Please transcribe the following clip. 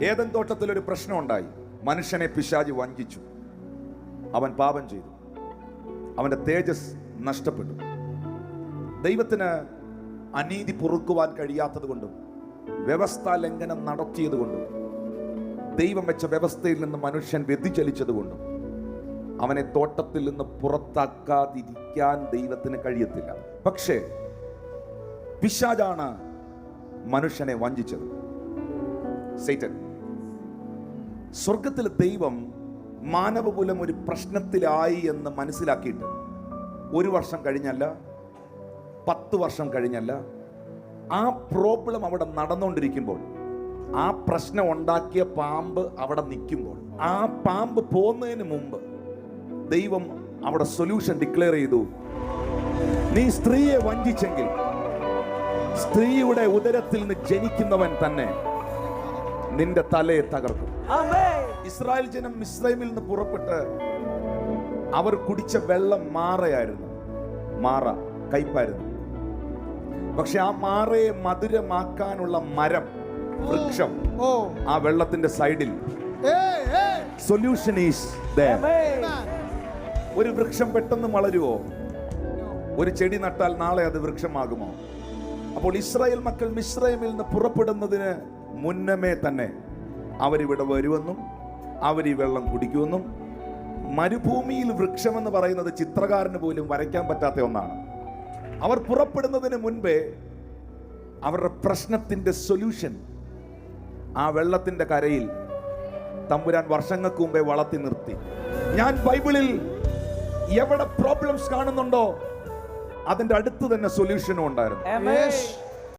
Eden തോട്ടത്തിൽ ഒരു പ്രശ്നം ഉണ്ടായി. മനുഷ്യനെ പിശാച് വഞ്ചിച്ചു. അവൻ പാപം ചെയ്തു. അവന്റെ തേജസ് നഷ്ടപ്പെട്ടു. ദൈവത്തിന് അനീതി പൊറുക്കുവാൻ കഴിയാത്തത് കൊണ്ടും വ്യവസ്ഥാ ലംഘനം നടത്തിയത് കൊണ്ടും ദൈവം വെച്ച വ്യവസ്ഥയിൽ നിന്ന് മനുഷ്യൻ വ്യതിചലിച്ചത് കൊണ്ടും അവനെ തോട്ടത്തിൽ നിന്ന് പുറത്താക്കാതിരിക്കാൻ ദൈവത്തിന് കഴിയത്തില്ല. പക്ഷേ പിശാചാണ് മനുഷ്യനെ വഞ്ചിച്ചത്, സൈറ്റൻ. സ്വർഗത്തിലെ ദൈവം മാനവകുലം ഒരു പ്രശ്നത്തിലായി എന്ന് മനസ്സിലാക്കിയിട്ട് 1 വർഷം കഴിഞ്ഞല്ല, 10 വർഷം കഴിഞ്ഞല്ല, ആ പ്രോബ്ലം അവിടെ നടന്നുകൊണ്ടിരിക്കുമ്പോൾ, ആ പ്രശ്നം ഉണ്ടാക്കിയ പാമ്പ് അവിടെ നിൽക്കുമ്പോൾ, ആ പാമ്പ് പോകുന്നതിന് മുമ്പ് ദൈവം അവിടെ സൊല്യൂഷൻ ഡിക്ലെയർ ചെയ്തു. നീ സ്ത്രീയെ വഞ്ചിച്ചെങ്കിൽ സ്ത്രീയുടെ ഉദരത്തിൽ നിന്ന് ജനിക്കുന്നവൻ തന്നെ നിന്റെ തലയെ തകർക്കും. ഇസ്രായേൽ ജനം മിസ്രൈമിൽ നിന്ന് പുറപ്പെട്ട് അവർ കുടിച്ച വെള്ളം മാറയായിരുന്നു. മാറ കയ്പായിരുന്നു. പക്ഷെ ആ മാറയെ മധുരമാക്കാനുള്ള മരം, വൃക്ഷം ആ വെള്ളത്തിന്റെ സൈഡിൽ. Solution is there. ഒരു വൃക്ഷം പെട്ടെന്ന് വളരുവോ? ഒരു ചെടി നട്ടാൽ നാളെ അത് വൃക്ഷമാകുമോ? അപ്പോൾ ഇസ്രായേൽ മക്കൾ മിസ്രൈമിൽ നിന്ന് പുറപ്പെടുന്നതിന് മുന്നമേ തന്നെ അവരിവിടെ വരുമെന്നും അവർ ഈ വെള്ളം കുടിക്കുമെന്നും. മരുഭൂമിയിൽ വൃക്ഷമെന്ന് പറയുന്നത് ചിത്രകാരന് പോലും വരയ്ക്കാൻ പറ്റാത്ത ഒന്നാണ്. അവർ പുറപ്പെടുന്നതിന് മുൻപേ അവരുടെ പ്രശ്നത്തിന്റെ സൊല്യൂഷൻ ആ വെള്ളത്തിന്റെ കരയിൽ തമ്പുരാൻ വർഷങ്ങൾക്ക് മുമ്പേ വളർത്തി നിർത്തി. ഞാൻ ബൈബിളിൽ എവിടെ പ്രോബ്ലംസ് കാണുന്നുണ്ടോ അതിന്റെ അടുത്ത് തന്നെ സൊല്യൂഷനും ഉണ്ടായിരുന്നു.